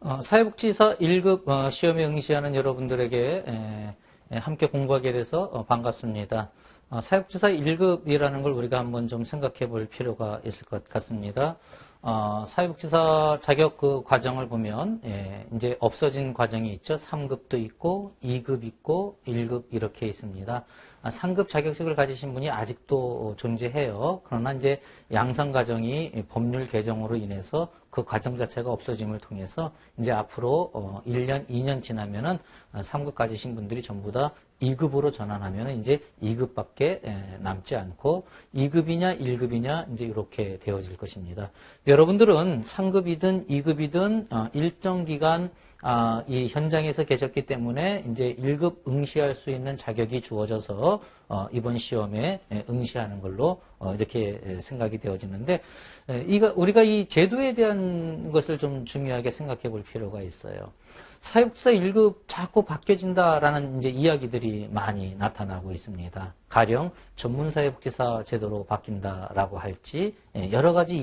사회복지사 1급 시험에 응시하는 여러분들에게 함께 공부하게 돼서 반갑습니다. 사회복지사 1급이라는 걸 우리가 한번 좀 생각해 볼 필요가 있을 것 같습니다. 사회복지사 자격 그 과정을 보면 이제 없어진 과정이 있죠. 3급도 있고 2급 있고 1급 이렇게 있습니다. 3급 자격증을 가지신 분이 아직도 존재해요. 그러나 이제 양성 과정이 법률 개정으로 인해서 그 과정 자체가 없어짐을 통해서 이제 앞으로 1년, 2년 지나면은 3급 가지신 분들이 전부 다 2급으로 전환하면 이제 2급밖에 남지 않고 2급이냐 1급이냐 이제 이렇게 되어질 것입니다. 여러분들은 3급이든 2급이든 일정 기간 이 현장에서 계셨기 때문에 이제 1급 응시할 수 있는 자격이 주어져서 이번 시험에 응시하는 걸로 이렇게 생각이 되어지는데 우리가 이 제도에 대한 것을 좀 중요하게 생각해 볼 필요가 있어요. 사회복지사 1급 자꾸 바뀌어진다라는 이제 이야기들이 많이 나타나고 있습니다. 가령 전문사회복지사 제도로 바뀐다라고 할지 여러 가지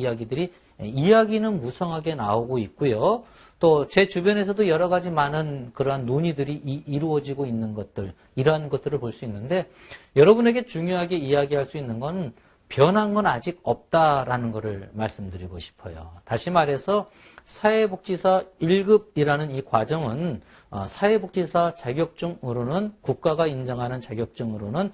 이야기는 무성하게 나오고 있고요. 또 제 주변에서도 여러 가지 많은 그러한 논의들이 이루어지고 있는 것들, 이러한 것들을 볼 수 있는데 여러분에게 중요하게 이야기할 수 있는 건 변한 건 아직 없다라는 것을 말씀드리고 싶어요. 다시 말해서 사회복지사 1급이라는 이 과정은 사회복지사 자격증으로는 국가가 인정하는 자격증으로는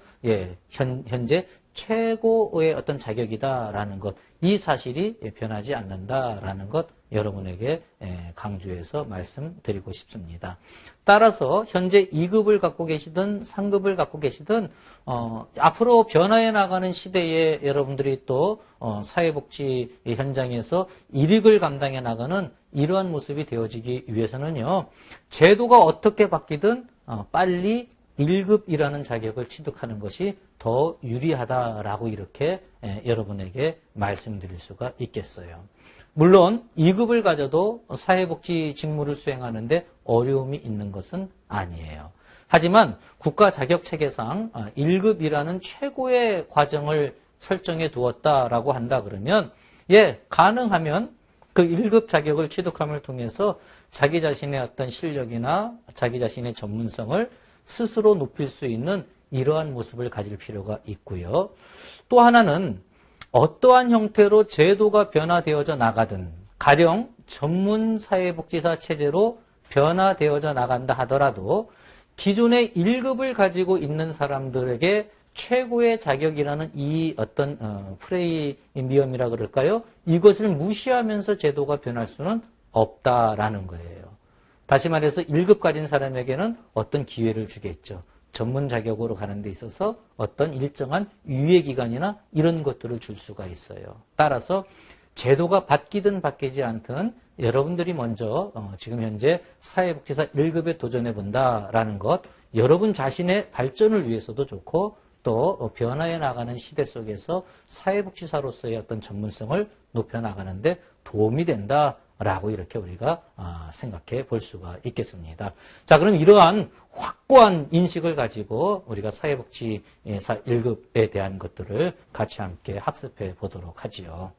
현재 최고의 어떤 자격이다라는 것, 이 사실이 변하지 않는다라는 것 여러분에게 강조해서 말씀드리고 싶습니다. 따라서 현재 2급을 갖고 계시든 3급을 갖고 계시든 앞으로 변화해 나가는 시대에 여러분들이 또 사회복지 현장에서 일익을 감당해 나가는 이러한 모습이 되어지기 위해서는요. 제도가 어떻게 바뀌든 빨리 1급이라는 자격을 취득하는 것이 더 유리하다라고 이렇게 여러분에게 말씀드릴 수가 있겠어요. 물론 2급을 가져도 사회복지 직무를 수행하는데 어려움이 있는 것은 아니에요. 하지만 국가 자격체계상 1급이라는 최고의 과정을 설정해 두었다라고 한다 그러면 가능하면 그 1급 자격을 취득함을 통해서 자기 자신의 어떤 실력이나 자기 자신의 전문성을 스스로 높일 수 있는 이러한 모습을 가질 필요가 있고요. 또 하나는 어떠한 형태로 제도가 변화되어져 나가든 가령 전문사회복지사 체제로 변화되어져 나간다 하더라도 기존의 1급을 가지고 있는 사람들에게 최고의 자격이라는 이 어떤 프리미엄이라 그럴까요? 이것을 무시하면서 제도가 변할 수는 없다라는 거예요. 다시 말해서 1급 가진 사람에게는 어떤 기회를 주겠죠. 전문 자격으로 가는 데 있어서 어떤 일정한 유예 기간이나 이런 것들을 줄 수가 있어요. 따라서 제도가 바뀌든 바뀌지 않든 여러분들이 먼저 지금 현재 사회복지사 1급에 도전해 본다라는 것, 여러분 자신의 발전을 위해서도 좋고 또 변화해 나가는 시대 속에서 사회복지사로서의 어떤 전문성을 높여 나가는데 도움이 된다라고 이렇게 우리가 생각해 볼 수가 있겠습니다. 자, 그럼 이러한 확고한 인식을 가지고 우리가 사회복지사 1급에 대한 것들을 같이 함께 학습해 보도록 하지요.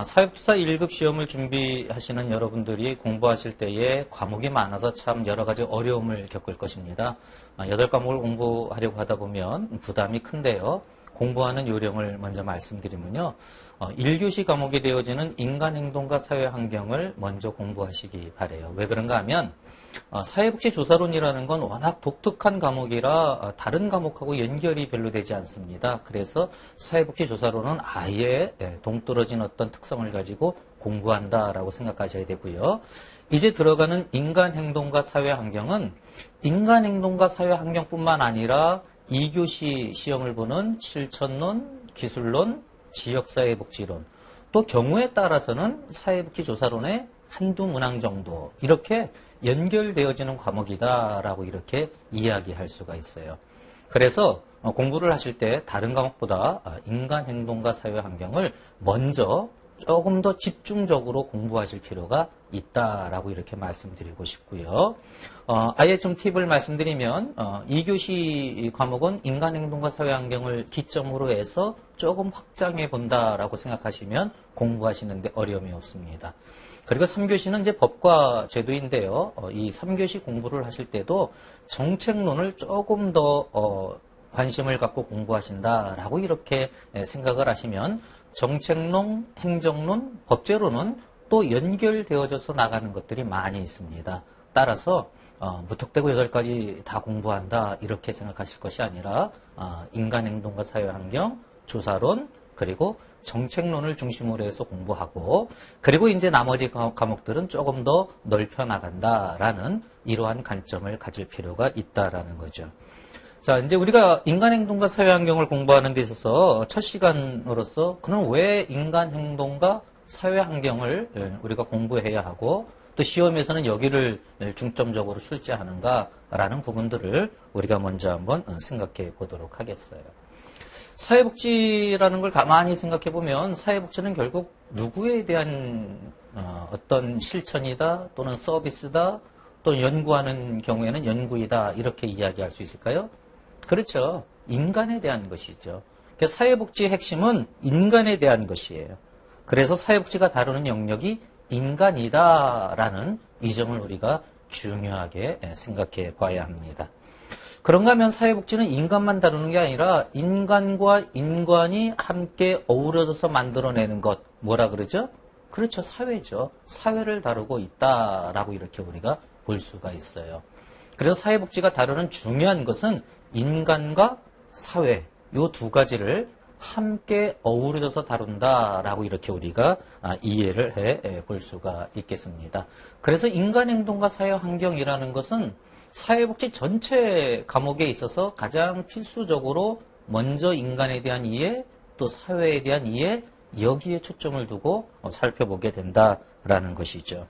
사회복지사 1급 시험을 준비하시는 여러분들이 공부하실 때에 과목이 많아서 참 여러 가지 어려움을 겪을 것입니다. 8과목을 공부하려고 하다 보면 부담이 큰데요. 공부하는 요령을 먼저 말씀드리면요. 1교시 과목이 되어지는 인간행동과 사회환경을 먼저 공부하시기 바라요. 왜 그런가 하면 사회복지조사론이라는 건 워낙 독특한 과목이라 다른 과목하고 연결이 별로 되지 않습니다. 그래서 사회복지조사론은 아예 동떨어진 어떤 특성을 가지고 공부한다라고 생각하셔야 되고요. 이제 들어가는 인간행동과 사회환경은 인간행동과 사회환경뿐만 아니라 2교시 시험을 보는 실천론, 기술론, 지역사회복지론, 또 경우에 따라서는 사회복지조사론의 한두 문항 정도 이렇게 연결되어지는 과목이다라고 이렇게 이야기할 수가 있어요. 그래서 공부를 하실 때 다른 과목보다 인간행동과 사회환경을 먼저 조금 더 집중적으로 공부하실 필요가 있다라고 이렇게 말씀드리고 싶고요. 아예 좀 팁을 말씀드리면 2교시 과목은 인간행동과 사회환경을 기점으로 해서 조금 확장해 본다라고 생각하시면 공부하시는데 어려움이 없습니다. 그리고 3교시는 이제 법과 제도인데요. 이 3교시 공부를 하실 때도 정책론을 조금 더 관심을 갖고 공부하신다라고 이렇게 생각을 하시면 정책론, 행정론, 법제론은 또 연결되어져서 나가는 것들이 많이 있습니다. 따라서 무턱대고 8가지 다 공부한다 이렇게 생각하실 것이 아니라 인간행동과 사회환경, 조사론, 그리고 정책론을 중심으로 해서 공부하고 그리고 이제 나머지 과목들은 조금 더 넓혀 나간다라는 이러한 관점을 가질 필요가 있다라는 거죠. 자, 이제 우리가 인간행동과 사회환경을 공부하는 데 있어서 첫 시간으로서 그럼 왜 인간행동과 사회환경을 우리가 공부해야 하고 또 시험에서는 여기를 중점적으로 출제하는가라는 부분들을 우리가 먼저 한번 생각해 보도록 하겠어요. 사회복지라는 걸 가만히 생각해 보면 사회복지는 결국 누구에 대한 어떤 실천이다 또는 서비스다 또 연구하는 경우에는 연구이다 이렇게 이야기할 수 있을까요? 그렇죠. 인간에 대한 것이죠. 그래서 사회복지의 핵심은 인간에 대한 것이에요. 그래서 사회복지가 다루는 영역이 인간이다라는 이 점을 우리가 중요하게 생각해 봐야 합니다. 그런가 하면 사회복지는 인간만 다루는 게 아니라 인간과 인간이 함께 어우러져서 만들어내는 것, 뭐라 그러죠? 그렇죠. 사회죠. 사회를 다루고 있다라고 이렇게 우리가 볼 수가 있어요. 그래서 사회복지가 다루는 중요한 것은 인간과 사회, 이 두 가지를 함께 어우러져서 다룬다라고 이렇게 우리가 이해를 해 볼 수가 있겠습니다. 그래서 인간행동과 사회환경이라는 것은 사회복지 전체 과목에 있어서 가장 필수적으로 먼저 인간에 대한 이해, 또 사회에 대한 이해, 여기에 초점을 두고 살펴보게 된다라는 것이죠.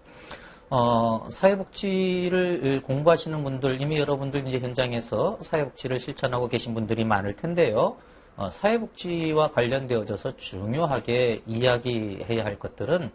사회복지를 공부하시는 분들, 이미 여러분들 이제 현장에서 사회복지를 실천하고 계신 분들이 많을 텐데요. 사회복지와 관련되어져서 중요하게 이야기해야 할 것들은,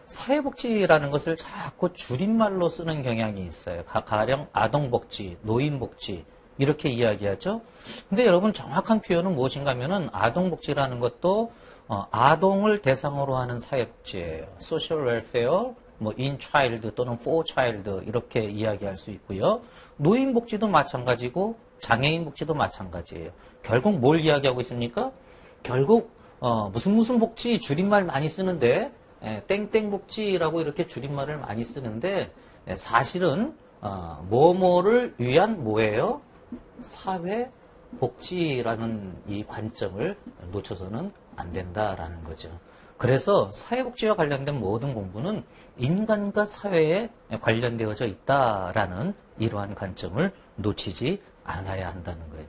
사회복지라는 것을 자꾸 줄임말로 쓰는 경향이 있어요. 가령 아동복지, 노인복지, 이렇게 이야기하죠. 근데 여러분 정확한 표현은 무엇인가 하면은 아동복지라는 것도 아동을 대상으로 하는 사회복지예요. social welfare, 뭐 in child 또는 for child 이렇게 이야기할 수 있고요. 노인복지도 마찬가지고 장애인복지도 마찬가지예요. 결국 뭘 이야기하고 있습니까? 결국 무슨 복지 줄임말 많이 쓰는데 땡땡복지라고 이렇게 줄임말을 많이 쓰는데 사실은 뭐뭐를 위한 뭐예요? 사회복지라는 이 관점을 놓쳐서는 안 된다라는 거죠. 그래서 사회복지와 관련된 모든 공부는 인간과 사회에 관련되어져 있다라는 이러한 관점을 놓치지 않아야 한다는 거예요.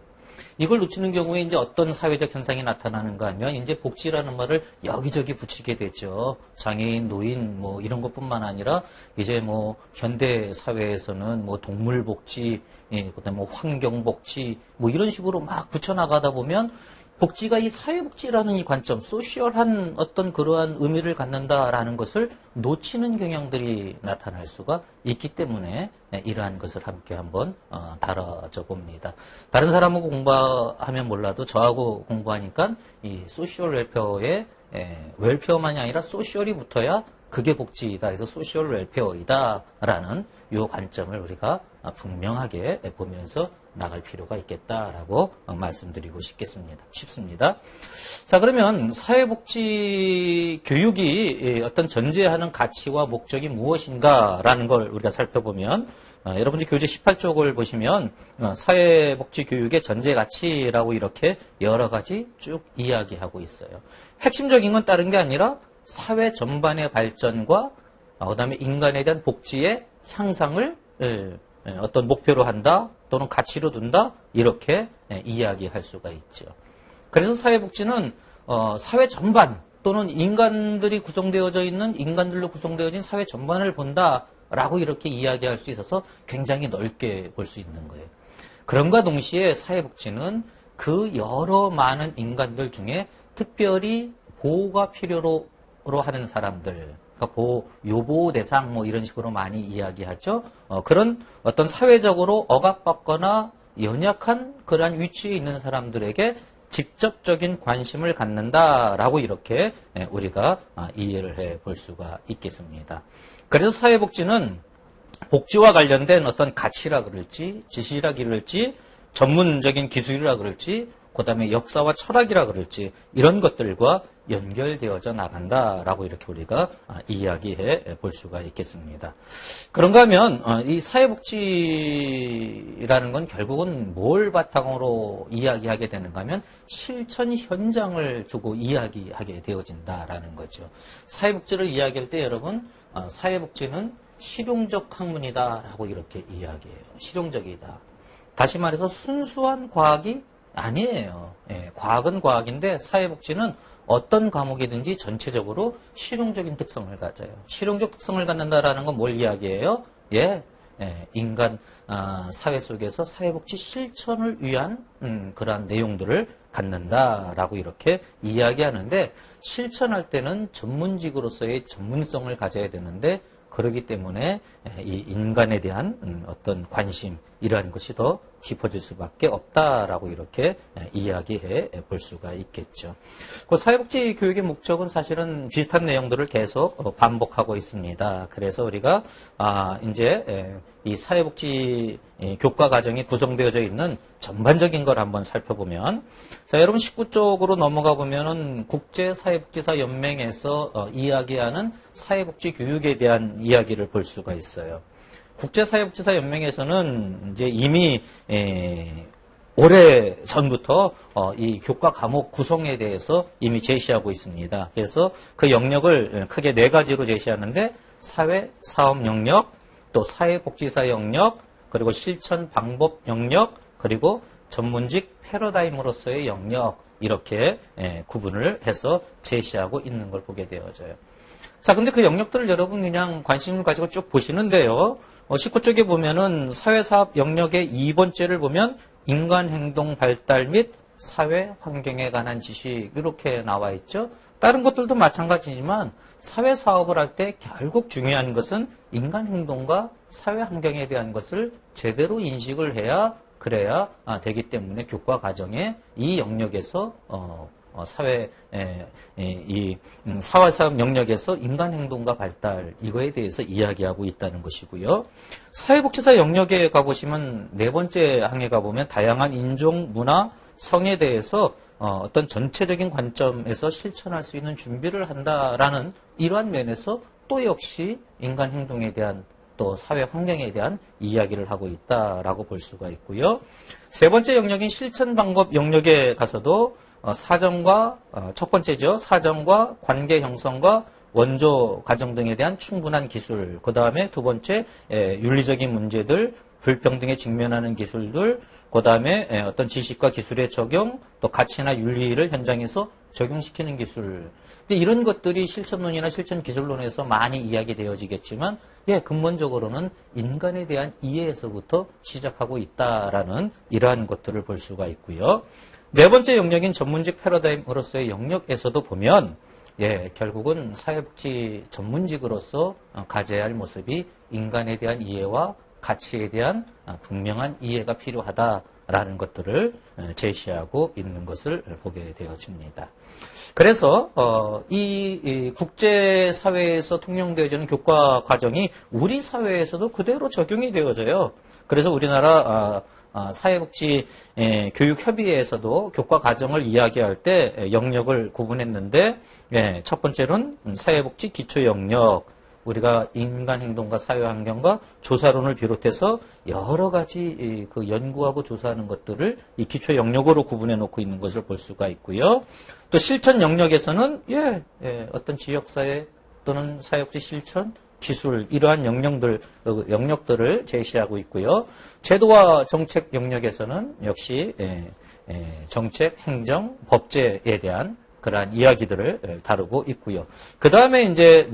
이걸 놓치는 경우에 이제 어떤 사회적 현상이 나타나는가 하면 이제 복지라는 말을 여기저기 붙이게 되죠. 장애인, 노인 뭐 이런 것뿐만 아니라 이제 뭐 현대 사회에서는 뭐 동물복지, 그다음에 뭐 환경복지 뭐 이런 식으로 막 붙여나가다 보면 복지가 이 사회복지라는 이 관점, 소셜한 어떤 그러한 의미를 갖는다라는 것을 놓치는 경향들이 나타날 수가 있기 때문에 이러한 것을 함께 한번 다뤄져 봅니다. 다른 사람하고 공부하면 몰라도 저하고 공부하니까 이 소셜 웰페어에 웰페어만이 아니라 소셜이 붙어야 그게 복지이다. 그래서 소셜 웰페어이다라는 이 관점을 우리가 분명하게 보면서 나갈 필요가 있겠다라고 말씀드리고 싶습니다. 자, 그러면 사회복지 교육이 어떤 전제하는 가치와 목적이 무엇인가라는 걸 우리가 살펴보면 여러분들 교재 18쪽을 보시면 사회복지 교육의 전제 가치라고 이렇게 여러 가지 쭉 이야기하고 있어요. 핵심적인 건 다른 게 아니라 사회 전반의 발전과 그다음에 인간에 대한 복지의 향상을 어떤 목표로 한다 또는 가치로 둔다 이렇게 이야기할 수가 있죠. 그래서 사회복지는 사회 전반 또는 인간들이 구성되어져 있는 인간들로 구성되어진 사회 전반을 본다라고 이렇게 이야기할 수 있어서 굉장히 넓게 볼 수 있는 거예요. 그럼과 동시에 사회복지는 그 여러 많은 인간들 중에 특별히 보호가 필요로 하는 사람들, 그러니까 요보호 대상 뭐 이런 식으로 많이 이야기하죠. 그런 어떤 사회적으로 억압받거나 연약한 그러한 위치에 있는 사람들에게 직접적인 관심을 갖는다라고 이렇게 우리가 이해를 해 볼 수가 있겠습니다. 그래서 사회복지는 복지와 관련된 어떤 가치라 그럴지, 지식이라 그럴지, 전문적인 기술이라 그럴지, 그 다음에 역사와 철학이라 그럴지 이런 것들과 연결되어져 나간다라고 이렇게 우리가 이야기해 볼 수가 있겠습니다. 그런가 하면 이 사회복지라는 건 결국은 뭘 바탕으로 이야기하게 되는가 하면 실천 현장을 두고 이야기하게 되어진다라는 거죠. 사회복지를 이야기할 때 여러분 사회복지는 실용적 학문이다라고 이렇게 이야기해요. 실용적이다. 다시 말해서 순수한 과학이 아니에요. 과학은 과학인데 사회복지는 어떤 과목이든지 전체적으로 실용적인 특성을 가져요. 실용적 특성을 갖는다라는 건 뭘 이야기해요? 인간 사회 속에서 사회복지 실천을 위한 그러한 내용들을 갖는다라고 이렇게 이야기하는데 실천할 때는 전문직으로서의 전문성을 가져야 되는데 그렇기 때문에 이 인간에 대한 어떤 관심 이러한 것이 더 깊어질 수밖에 없다라고 이렇게 이야기해 볼 수가 있겠죠. 그 사회복지 교육의 목적은 사실은 비슷한 내용들을 계속 반복하고 있습니다. 그래서 우리가 이제 이 사회복지 교과 과정이 구성되어져 있는 전반적인 걸 한번 살펴보면 자 여러분 19쪽으로 넘어가 보면은 국제사회복지사 연맹에서 이야기하는 사회복지 교육에 대한 이야기를 볼 수가 있어요. 국제사회복지사 연맹에서는 이제 이미 오래 전부터 이 교과 과목 구성에 대해서 이미 제시하고 있습니다. 그래서 그 영역을 크게 4가지로 제시하는데 사회 사업 영역, 또 사회복지사 영역, 그리고 실천 방법 영역, 그리고 전문직 패러다임으로서의 영역 이렇게 구분을 해서 제시하고 있는 걸 보게 되어져요. 자, 근데 그 영역들을 여러분 그냥 관심을 가지고 쭉 보시는데요. 19쪽에 보면은 사회사업 영역의 2번째를 보면 인간행동 발달 및 사회 환경에 관한 지식 이렇게 나와 있죠. 다른 것들도 마찬가지지만 사회사업을 할 때 결국 중요한 것은 인간행동과 사회 환경에 대한 것을 제대로 인식을 해야 그래야 되기 때문에 교과 과정에 이 영역에서 사회사업 영역에서 인간행동과 발달 이거에 대해서 이야기하고 있다는 것이고요. 사회복지사 영역에 가보시면 4번째 항에 가보면 다양한 인종, 문화, 성에 대해서 어떤 전체적인 관점에서 실천할 수 있는 준비를 한다라는 이러한 면에서 또 역시 인간행동에 대한 또 사회 환경에 대한 이야기를 하고 있다라고 볼 수가 있고요. 3번째 영역인 실천 방법 영역에 가서도 사정과 첫 번째죠. 사정과 관계 형성과 원조 가정 등에 대한 충분한 기술. 그 다음에 2번째 윤리적인 문제들, 불평등에 직면하는 기술들. 그 다음에 어떤 지식과 기술의 적용, 또 가치나 윤리를 현장에서 적용시키는 기술. 근데 이런 것들이 실천론이나 실천 기술론에서 많이 이야기되어지겠지만, 근본적으로는 인간에 대한 이해에서부터 시작하고 있다라는 이러한 것들을 볼 수가 있고요. 4번째 영역인 전문직 패러다임으로서의 영역에서도 보면 결국은 사회복지 전문직으로서 가져야 할 모습이 인간에 대한 이해와 가치에 대한 분명한 이해가 필요하다라는 것들을 제시하고 있는 것을 보게 되어집니다. 그래서 이 국제사회에서 통용되어지는 교과 과정이 우리 사회에서도 그대로 적용이 되어져요. 그래서 우리나라 사회복지 교육협의회에서도 교과 과정을 이야기할 때 영역을 구분했는데 첫 번째로는 사회복지 기초 영역, 우리가 인간행동과 사회환경과 조사론을 비롯해서 여러 가지 그 연구하고 조사하는 것들을 이 기초 영역으로 구분해 놓고 있는 것을 볼 수가 있고요. 또 실천 영역에서는 어떤 지역사회 또는 사회복지 실천 기술 이러한 영역들을 제시하고 있고요. 제도와 정책 영역에서는 역시 정책, 행정, 법제에 대한 그러한 이야기들을 다루고 있고요. 그 다음에 이제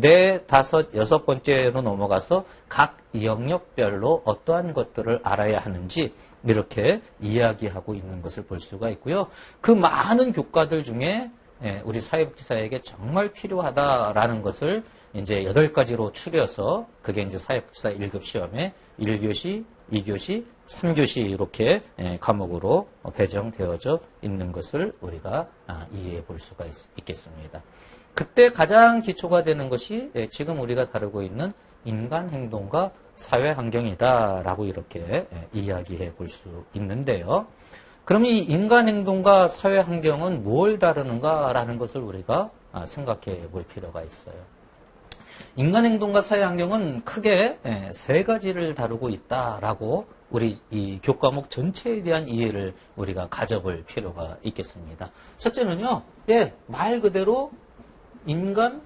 4, 5, 6번째로 넘어가서 각 영역별로 어떠한 것들을 알아야 하는지 이렇게 이야기하고 있는 것을 볼 수가 있고요. 그 많은 교과들 중에 우리 사회복지사에게 정말 필요하다라는 것을 이제 8가지로 추려서 그게 이제 사회복지사 1급 시험에 1교시, 2교시, 3교시 이렇게 과목으로 배정되어져 있는 것을 우리가 이해해 볼 수가 있겠습니다. 그때 가장 기초가 되는 것이 지금 우리가 다루고 있는 인간 행동과 사회 환경이다라고 이렇게 이야기해 볼 수 있는데요. 그럼 이 인간 행동과 사회 환경은 뭘 다루는가라는 것을 우리가 생각해 볼 필요가 있어요. 인간 행동과 사회 환경은 크게 3가지를 다루고 있다라고 우리 이 교과목 전체에 대한 이해를 우리가 가져볼 필요가 있겠습니다. 첫째는요, 말 그대로 인간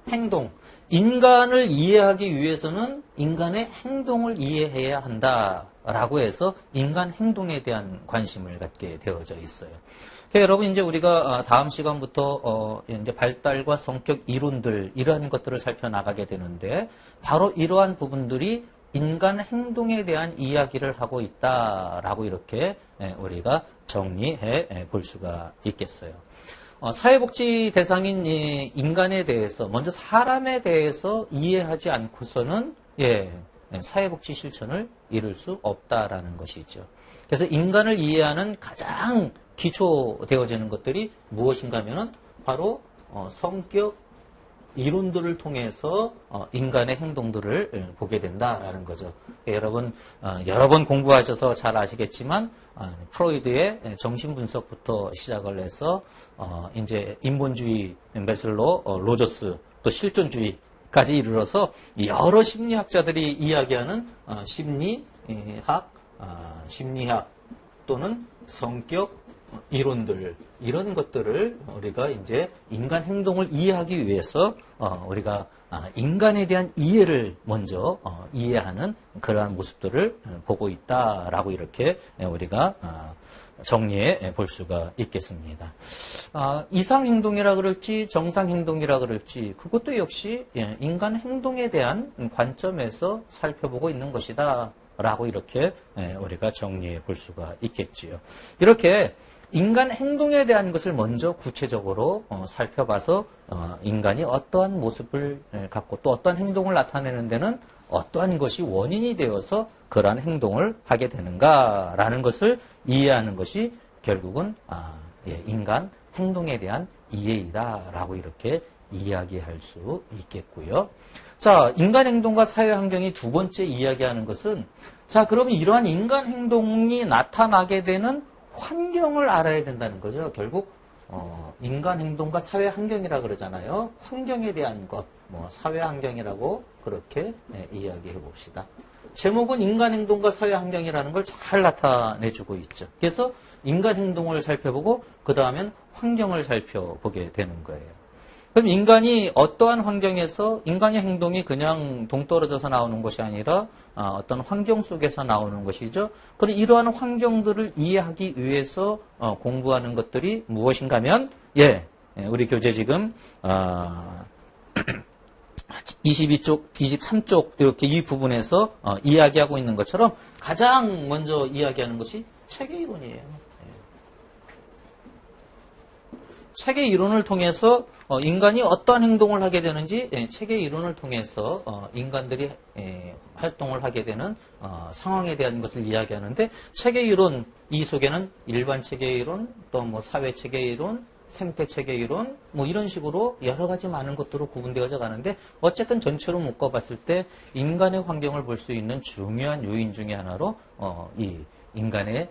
행동. 인간을 이해하기 위해서는 인간의 행동을 이해해야 한다라고 해서 인간 행동에 대한 관심을 갖게 되어져 있어요. 여러분, 이제 우리가 다음 시간부터 이제 발달과 성격 이론들 이러한 것들을 살펴나가게 되는데 바로 이러한 부분들이 인간 행동에 대한 이야기를 하고 있다라고 이렇게 우리가 정리해 볼 수가 있겠어요. 사회복지 대상인 인간에 대해서 먼저 사람에 대해서 이해하지 않고서는 사회복지 실천을 이룰 수 없다라는 것이죠. 그래서 인간을 이해하는 가장 기초되어지는 것들이 무엇인가 하면은 바로 성격 이론들을 통해서 인간의 행동들을 보게 된다라는 거죠. 여러분 여러 번 공부하셔서 잘 아시겠지만 프로이드의 정신분석부터 시작을 해서 이제 인본주의 메슬로, 로저스 또 실존주의까지 이르러서 여러 심리학자들이 이야기하는 심리학 또는 성격 이론들 이런 것들을 우리가 이제 인간 행동을 이해하기 위해서 우리가 인간에 대한 이해를 먼저 이해하는 그러한 모습들을 보고 있다라고 이렇게 우리가 정리해 볼 수가 있겠습니다. 이상행동이라 그럴지 정상행동이라 그럴지 그것도 역시 인간 행동에 대한 관점에서 살펴보고 있는 것이다 라고 이렇게 우리가 정리해 볼 수가 있겠지요. 이렇게 인간 행동에 대한 것을 먼저 구체적으로 살펴봐서 인간이 어떠한 모습을 갖고 또 어떠한 행동을 나타내는 데는 어떠한 것이 원인이 되어서 그러한 행동을 하게 되는가라는 것을 이해하는 것이 결국은 인간 행동에 대한 이해이다라고 이렇게 이야기할 수 있겠고요. 자, 인간 행동과 사회 환경이 두 번째 이야기하는 것은 자, 그러면 이러한 인간 행동이 나타나게 되는 환경을 알아야 된다는 거죠. 결국 인간 행동과 사회 환경이라 그러잖아요. 환경에 대한 것, 사회 환경이라고 그렇게 이야기해 봅시다. 제목은 인간 행동과 사회 환경이라는 걸 잘 나타내주고 있죠. 그래서 인간 행동을 살펴보고 그 다음엔 환경을 살펴보게 되는 거예요. 그럼 인간이 어떠한 환경에서 인간의 행동이 그냥 동떨어져서 나오는 것이 아니라 어떤 환경 속에서 나오는 것이죠. 그럼 이러한 환경들을 이해하기 위해서 공부하는 것들이 무엇인가 하면 우리 교재 지금 22쪽, 23쪽 이렇게 이 부분에서 이야기하고 있는 것처럼 가장 먼저 이야기하는 것이 체계 이론이에요. 체계 이론을 통해서 인간이 어떠한 행동을 하게 되는지 체계 이론을 통해서 인간들이 활동을 하게 되는 상황에 대한 것을 이야기하는데 체계 이론 이 속에는 일반 체계 이론 또 사회 체계 이론 생태 체계 이론 이런 식으로 여러 가지 많은 것들로 구분되어져 가는데 어쨌든 전체로 묶어봤을 때 인간의 환경을 볼 수 있는 중요한 요인 중에 하나로 이 인간의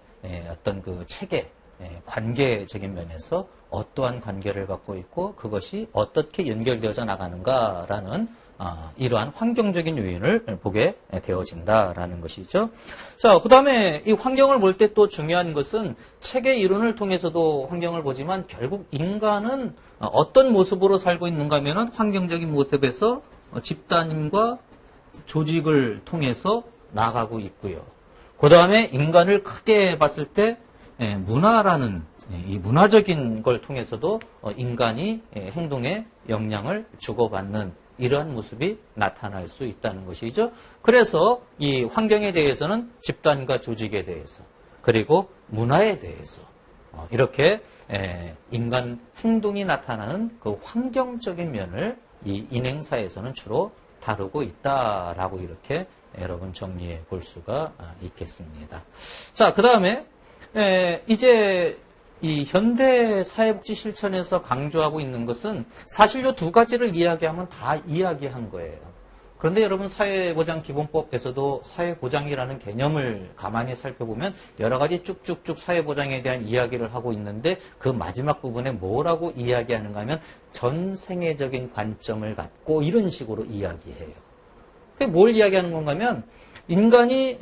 어떤 그 체계 관계적인 면에서 어떠한 관계를 갖고 있고 그것이 어떻게 연결되어져 나가는가라는 이러한 환경적인 요인을 보게 되어진다라는 것이죠. 자, 그 다음에 이 환경을 볼 때 또 중요한 것은 체계 이론을 통해서도 환경을 보지만 결국 인간은 어떤 모습으로 살고 있는가 하면은 환경적인 모습에서 집단과 조직을 통해서 나가고 있고요. 그 다음에 인간을 크게 봤을 때 문화라는 이 문화적인 걸 통해서도 인간이 행동에 영향을 주고받는 이러한 모습이 나타날 수 있다는 것이죠. 그래서 이 환경에 대해서는 집단과 조직에 대해서 그리고 문화에 대해서 이렇게 인간 행동이 나타나는 그 환경적인 면을 이 인행사에서는 주로 다루고 있다라고 이렇게 여러분 정리해 볼 수가 있겠습니다. 자, 그 다음에 이제 이 현대 사회복지 실천에서 강조하고 있는 것은 사실 이 두 가지를 이야기하면 다 이야기한 거예요. 그런데 여러분 사회보장기본법에서도 사회보장이라는 개념을 가만히 살펴보면 여러 가지 쭉쭉쭉 사회보장에 대한 이야기를 하고 있는데 그 마지막 부분에 뭐라고 이야기하는가 하면 전 생애적인 관점을 갖고 이런 식으로 이야기해요. 그게 뭘 이야기하는 건가 하면 인간이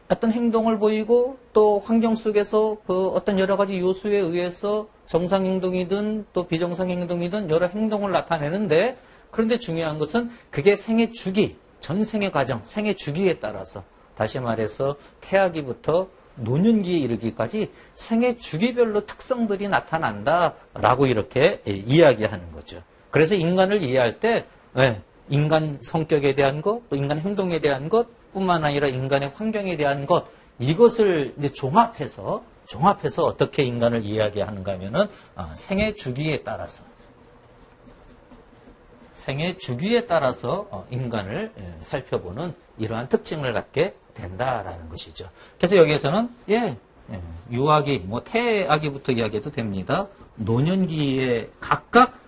어떤 행동을 보이고 또 환경 속에서 그 어떤 여러 가지 요소에 의해서 정상 행동이든 또 비정상 행동이든 여러 행동을 나타내는데 그런데 중요한 것은 그게 생애 주기, 전 생애 과정, 생애 주기에 따라서 다시 말해서 태아기부터 노년기에 이르기까지 생애 주기별로 특성들이 나타난다라고 이렇게 이야기하는 거죠. 그래서 인간을 이해할 때 인간 성격에 대한 것, 또 인간 행동에 대한 것 뿐만 아니라 인간의 환경에 대한 것 이것을 이제 종합해서 어떻게 인간을 이야기하는가 하면은 생애 주기에 따라서 인간을 살펴보는 이러한 특징을 갖게 된다라는 것이죠. 그래서 여기에서는 유아기, 태아기부터 이야기해도 됩니다. 노년기에 각각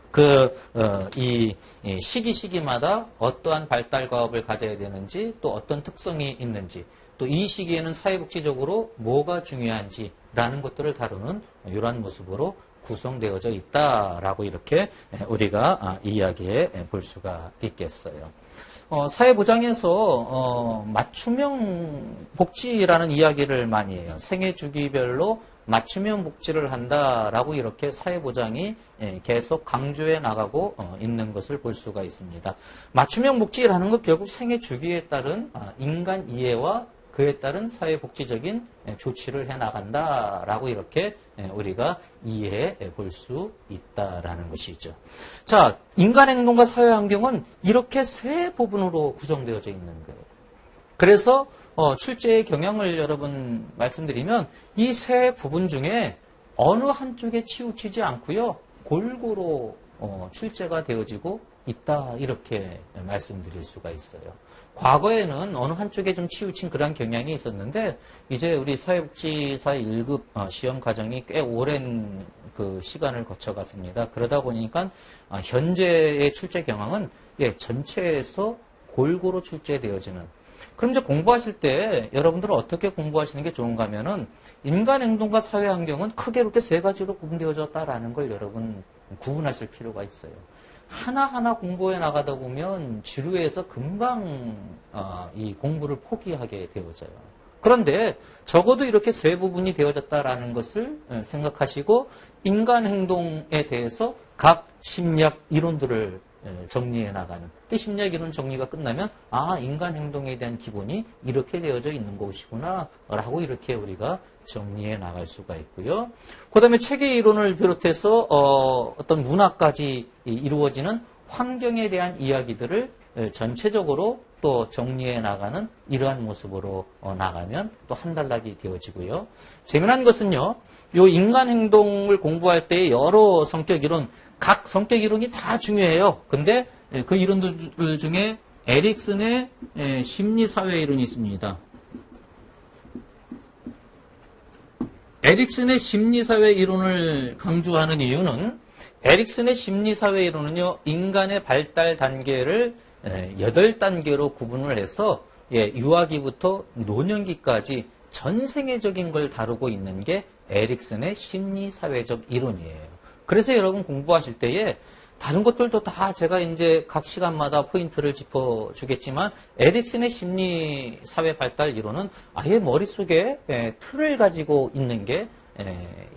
이 시기마다 어떠한 발달 과업을 가져야 되는지 또 어떤 특성이 있는지 또 이 시기에는 사회복지적으로 뭐가 중요한지라는 것들을 다루는 이러한 모습으로 구성되어져 있다라고 이렇게 우리가 이야기해 볼 수가 있겠어요. 사회보장에서 맞춤형 복지라는 이야기를 많이 해요. 생애 주기별로 맞춤형 복지를 한다라고 이렇게 사회보장이 계속 강조해 나가고 있는 것을 볼 수가 있습니다. 맞춤형 복지라는 것 결국 생애 주기에 따른 인간 이해와 그에 따른 사회복지적인 조치를 해나간다라고 이렇게 우리가 이해해 볼 수 있다라는 것이죠. 자, 인간행동과 사회환경은 이렇게 세 부분으로 구성되어져 있는 거예요. 그래서 출제의 경향을 여러분 말씀드리면 이 세 부분 중에 어느 한쪽에 치우치지 않고요. 골고루 출제가 되어지고 있다 이렇게 말씀드릴 수가 있어요. 과거에는 어느 한쪽에 좀 치우친 그런 경향이 있었는데 이제 우리 사회복지사 1급 시험 과정이 꽤 오랜 그 시간을 거쳐갔습니다. 그러다 보니까 현재의 출제 경향은 전체에서 골고루 출제되어지는. 그럼 이제 공부하실 때 여러분들은 어떻게 공부하시는 게 좋은가 하면은 인간 행동과 사회 환경은 크게 이렇게 세 가지로 구분되어졌다라는 걸 여러분 구분하실 필요가 있어요. 하나하나 공부해 나가다 보면 지루해서 금방 이 공부를 포기하게 되어져요. 그런데 적어도 이렇게 세 부분이 되어졌다라는 것을 생각하시고 인간 행동에 대해서 각 심리학 이론들을 정리해 나가는. 심리학 이론 정리가 끝나면 인간 행동에 대한 기본이 이렇게 되어져 있는 것이구나 라고 이렇게 우리가 정리해 나갈 수가 있고요. 그 다음에 체계 이론을 비롯해서 어떤 문화까지 이루어지는 환경에 대한 이야기들을 전체적으로 또 정리해 나가는 이러한 모습으로 나가면 또 한단락이 되어지고요. 재미난 것은요. 요 인간 행동을 공부할 때 여러 성격 이론, 각 성격 이론이 다 중요해요. 근데 그 이론들 중에 에릭슨의 심리사회 이론이 있습니다. 에릭슨의 심리사회 이론을 강조하는 이유는 에릭슨의 심리사회 이론은요. 인간의 발달 단계를 8단계로 구분을 해서 유아기부터 노년기까지 전생애적인 걸 다루고 있는 게 에릭슨의 심리사회적 이론이에요. 그래서 여러분 공부하실 때에 다른 것들도 다 제가 이제 각 시간마다 포인트를 짚어주겠지만 에릭슨의 심리 사회 발달 이론은 아예 머릿속에 틀을 가지고 있는 게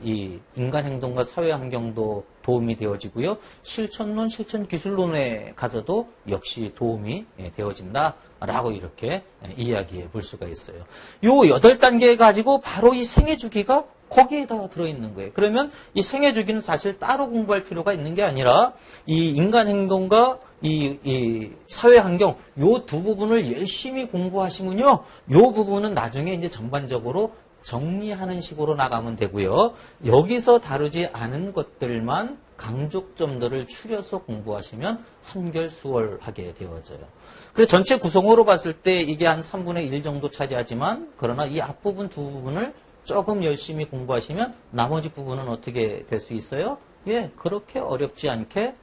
이 인간 행동과 사회 환경도 도움이 되어지고요. 실천론, 실천 기술론에 가서도 역시 도움이 되어진다라고 이렇게 이야기해 볼 수가 있어요. 요 8단계 가지고 바로 이 생애 주기가 거기에다 들어있는 거예요. 그러면 이 생애 주기는 사실 따로 공부할 필요가 있는 게 아니라 이 인간 행동과 이 사회 환경 요 두 부분을 열심히 공부하시면요. 요 부분은 나중에 이제 전반적으로 정리하는 식으로 나가면 되고요. 여기서 다루지 않은 것들만 강조점들을 추려서 공부하시면 한결수월하게 되어져요. 그래서 전체 구성으로 봤을 때 이게 한 3분의 1 정도 차지하지만 그러나 이 앞부분 두 부분을 조금 열심히 공부하시면 나머지 부분은 어떻게 될 수 있어요? 예, 그렇게 어렵지 않게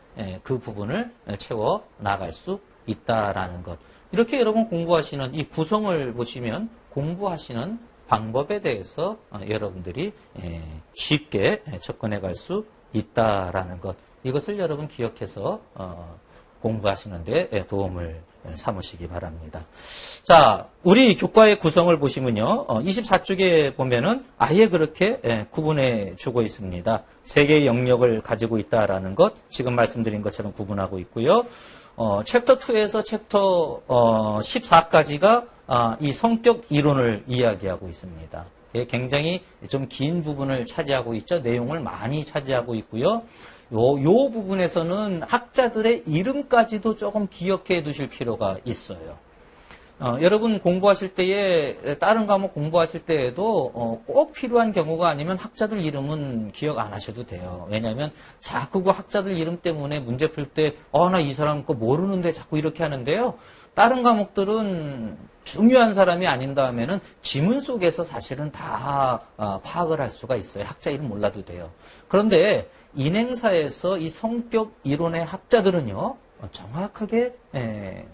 그 부분을 채워 나갈 수 있다라는 것. 이렇게 여러분 공부하시는 이 구성을 보시면 공부하시는 방법에 대해서 여러분들이 쉽게 접근해 갈 수 있다라는 것. 이것을 여러분 기억해서 공부하시는 데 도움을 삼으시기 바랍니다. 자, 우리 교과의 구성을 보시면요. 24쪽에 보면은 아예 그렇게 구분해 주고 있습니다. 세 개의 영역을 가지고 있다라는 것, 지금 말씀드린 것처럼 구분하고 있고요. 챕터 2에서 챕터 14까지가 이 성격 이론을 이야기하고 있습니다. 굉장히 좀 긴 부분을 차지하고 있죠. 내용을 많이 차지하고 있고요. 요 부분에서는 학자들의 이름까지도 조금 기억해 두실 필요가 있어요. 여러분 공부하실 때에 다른 과목 공부하실 때에도 꼭 필요한 경우가 아니면 학자들 이름은 기억 안 하셔도 돼요. 왜냐하면 자꾸 그 학자들 이름 때문에 문제 풀 때 나 이 사람 거 모르는데 자꾸 이렇게 하는데요. 다른 과목들은 중요한 사람이 아닌 다음에는 지문 속에서 사실은 다 파악을 할 수가 있어요. 학자 이름 몰라도 돼요. 그런데 인행사에서 이 성격 이론의 학자들은요. 정확하게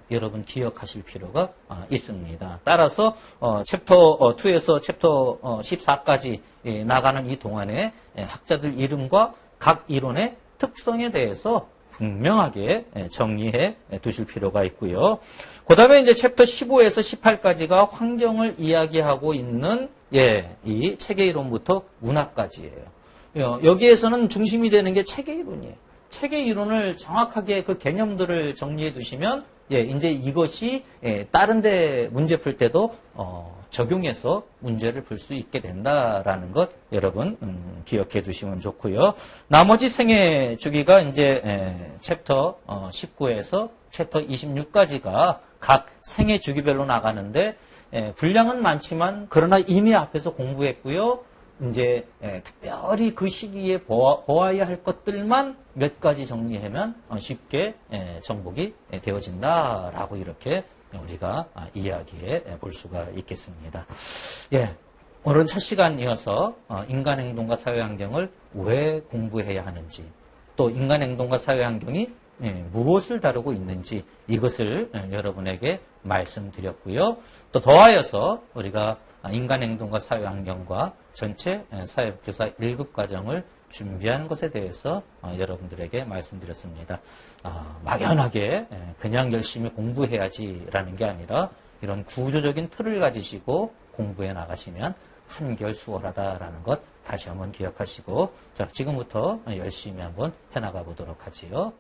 여러분 기억하실 필요가 있습니다. 따라서 챕터 2에서 챕터 14까지 나가는 이 동안에 학자들 이름과 각 이론의 특성에 대해서 분명하게 정리해 두실 필요가 있고요. 그 다음에 이제 챕터 15에서 18까지가 환경을 이야기하고 있는 이 체계 이론부터 문학까지예요. 여기에서는 중심이 되는 게 체계 이론이에요. 체계 이론을 정확하게 그 개념들을 정리해 두시면 이제 이것이 다른 데 문제 풀 때도 적용해서 문제를 풀 수 있게 된다라는 것 여러분 기억해 두시면 좋고요. 나머지 생애 주기가 이제 챕터 19에서 챕터 26까지가 각 생애 주기별로 나가는데 분량은 많지만 그러나 이미 앞에서 공부했고요. 이제 특별히 그 시기에 보아야 할 것들만 몇 가지 정리하면 쉽게 정복이 되어진다라고 이렇게 우리가 이야기해 볼 수가 있겠습니다. 오늘은 첫 시간이어서 인간행동과 사회환경을 왜 공부해야 하는지 또 인간행동과 사회환경이 무엇을 다루고 있는지 이것을 여러분에게 말씀드렸고요. 또 더하여서 우리가 인간행동과 사회환경과 전체 사회복지사 1급 과정을 준비하는 것에 대해서 여러분들에게 말씀드렸습니다. 막연하게 그냥 열심히 공부해야지라는 게 아니라 이런 구조적인 틀을 가지시고 공부해 나가시면 한결 수월하다라는 것 다시 한번 기억하시고 자, 지금부터 열심히 한번 해나가 보도록 하지요.